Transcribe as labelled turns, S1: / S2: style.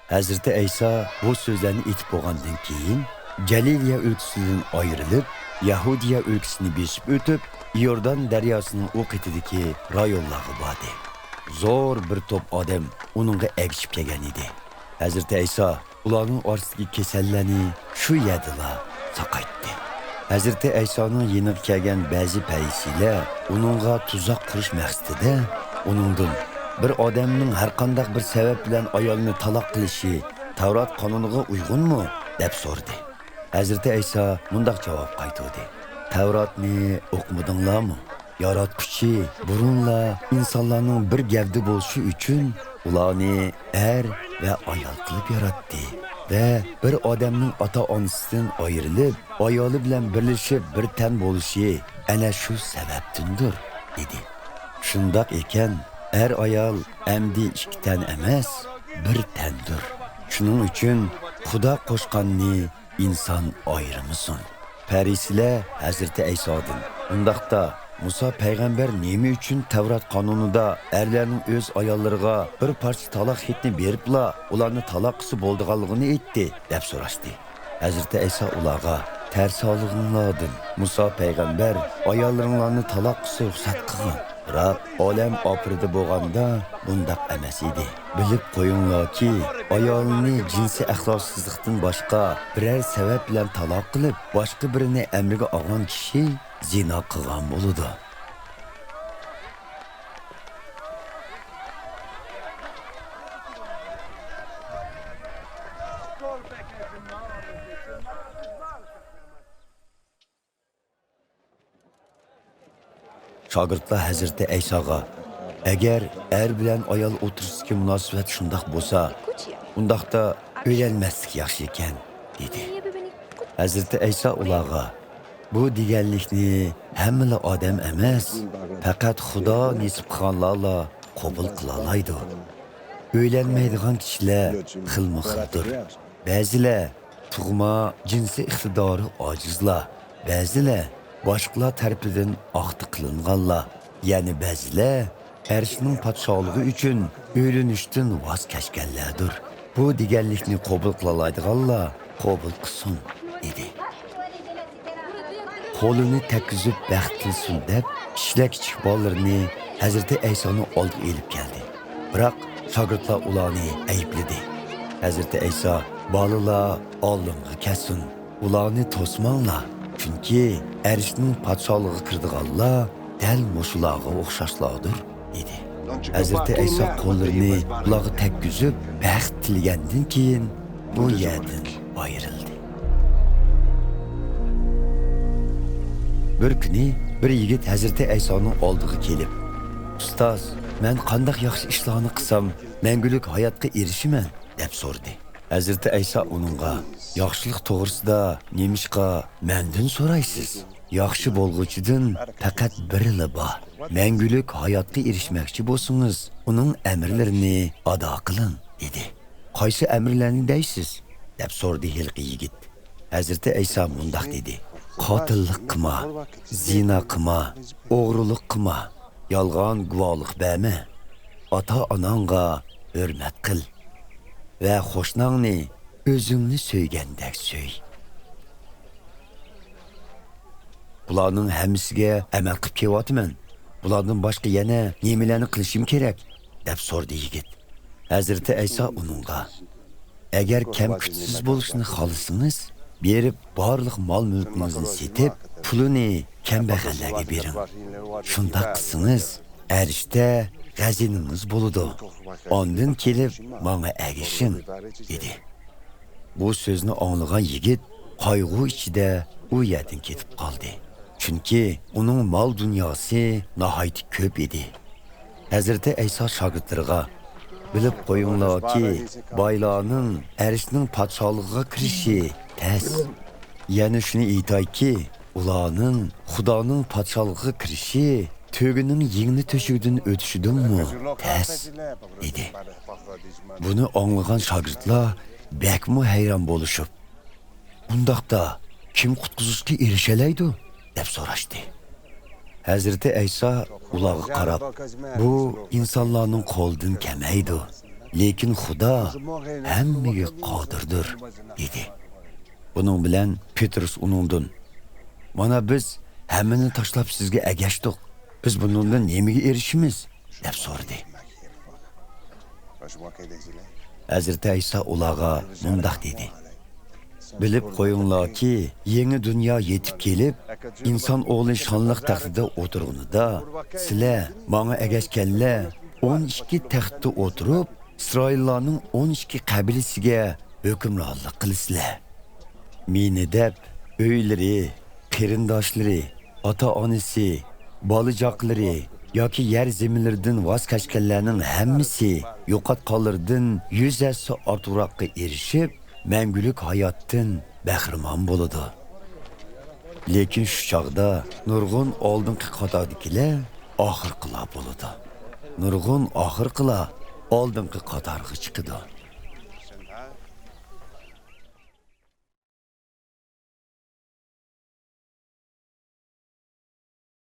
S1: Hazreti İsa bu sözlerini etip boğandan keyin Galiliya ülkesinden ayrılıp Yahudiya ülkesini besip ötüp Yordan deryasının o qetidiki rayonlarga bordi. Zor bir top odam uningga egishib kelgan edi. Hazreti İsa ularning orasidagi kasallarni shu yerdala saqaytdi. Hazreti İsa'ning yeniga kelgan ba'zi parisiylar uningga tuzaq qurish maqsadida uningdan bir odamning har qanday bir sabab bilan ayolni taloq qilishi Tavrat qonuniga uyg'unmi deb so'radi. Hazreti İsa mundaq javob qaytardi. Tavratni o'qimadinglarmi? Yaratquchi burunla insonlarning bir gavda bo'lishi uchun ularni er va ayol qilib yaratdi. Ve bir odamning ota-onasidan ayrilib, ayoli bilan birlashib bir tan bo'lishi ana shu sababdandir, dedi. Shundoq ekan, er ayol amdi ikki tan emas, bir tandir. Shuning uchun Xudo qo'shganni inson ayirmasin. Parislar Hazreti İsa'dan undaqda Musa payg'ambar nima uchun Tavrat qonunida erlarning o'z ayollariga bir parcha taloq xatni beribla ularni taloq qilib bo'ldiganligini aytdi deb so'rashdi. Hazrati İsa ularga tarsolinglardan Musa payg'ambar ayollaringlarni taloq qilib ruxsat qilgan. Biroq olam oxirida bo'lganda bundaq emas edi. Bilib qo'yinglarki, ayolni jinsiy axloqsizlikdan boshqa biror sabab bilan taloq qilib, boshqa birini amriga olgan kishi zina qilgan bo'ladi. Shogirdlar Hazreti İsa'ga agar er bilan ayol o'tirishga munosabat shundoq bo'lsa, undaqda o'ylanmaslik yaxshi ekan, dedi. Hazreti İsa ularga bu deganlikni hamma odam emas, faqat Xudo nisib qilganlarla qabul qila oladi. O'ylanmaydigan kishilar xilma-xildir. Ba'zilar tug'ma jinsiy iqtidori ojizlar, ba'zilar boshqalar tarafidan oqti qilinganlar, ya'ni ba'zilar Erishning podshohligi uchun o'ylanishdan voz kechganlardir. Bu deganlikni qabul qila oladiganlar qabul qilsin, dedi. Qo'lini tekkizib baxtlisin deb ishlar kichik bolalarni Hazreti İsa'ning oldiga elib keldi. Biroq shogirdlar ularni aybladi. Hazreti İsa bolalar oldinga kelsin, ularni to'smanglar, chunki erishning podshohligiga kirdiganlar dal mushularga o'xshashlardir, dedi. Hazreti İsa qo'llarini ularga tekkizib baxt tilgandan keyin bu yerdan ayrildi. Bir kuni bir yigit Hazreti İsa'ning oldiga kelib, "Ustoz, men qanday yaxshi ishlarni qilsam, mangulik hayotga erishiman?" deb so'radi. Hazreti İsa uningga, "Yaxshilik to'g'risida nemishqa mendan so'raysiz? Yaxshi bo'lg'uchidan faqat birila bor. Mangulik hayotga erishmoqchi bo'lsangiz, uning amrlarini ado qiling", dedi. "Qaysi amrlarni deysiz?" deb so'radi hilqi yigit. Hazreti İsa mundaq dedi: "Qotillik qilma, zina qilma, o'g'rilik qilma, yolg'on guvohlik berma, ota-onangga hurmat qil va qo'shningni o'zingni so'ygandek so'y." Bularning hammasiga amal qilib kelyapman. Bulardan boshqa yana nimalarni qilishim kerak deb so'radi yigit. Hazrati İsa uningga: "Agar kam kuchsiz bo'lishni xohlasangiz, berib barliq mol-mulkingizni setib, pulini kambag'allarga bering. Shunda qilsangiz, erishda g'aziningiz bo'ladi. Ondan kelib menga ergishing", dedi. Bu so'zni anglagan yigit qayg'u ichida u yerdan ketib qoldi. Chunki uning mol dunyosi nihoyat ko'p edi. Hazrati İsa shogirdlariga: "Bilib qo'yinglarki, boylarning erishning podshohligiga kirishi tez. Yana shuni aytayki, ularning Xudoning podshohligiga kirishi to'gining yengni to'shigidan o'tishidanmi tez", dedi. Buni anglagan shogirdlar bakmu hayron bo'lishib, "Bundaqda kim qutqizishga erishalaydi?" deb so'rashdi. Hazreti İsa ularga qarab, "Bu insonlarning qo'lidan kelmaydi. lekin Xudo hammaga qodirdir dedi. Bunun bilan Petrus uningdan: "Mana biz hammani tashlab sizga agashdik. Biz bundan nimaga erishimiz?" deb so'radi. Hazreti İsa ularga mundaq dedi: "Bilib qo'yinglarki, yangi dunyo yetib kelib, inson o'g'li shonliq taxtida o'tirganida, sizlar menga agashganlar 12 taxtda o'tirib, İsroillarning 12 qabilasiga hukmronlik qilasizlar. Meni deb uylari, qarindoshlari, ota-onasi, bolajoqlari yoki yer zaminlaridan voz kechganlarning hammasi yo'qotqanlardan 100 assa ortiqroqqa erishib, mangulik hayotdan bahramon bo'ladi. Lekin shu chog'da nurg'un oldingi qatordagilar oxirqilar bo'ladi. Nurg'un oxirqilar oldingi qatorga chiqadi."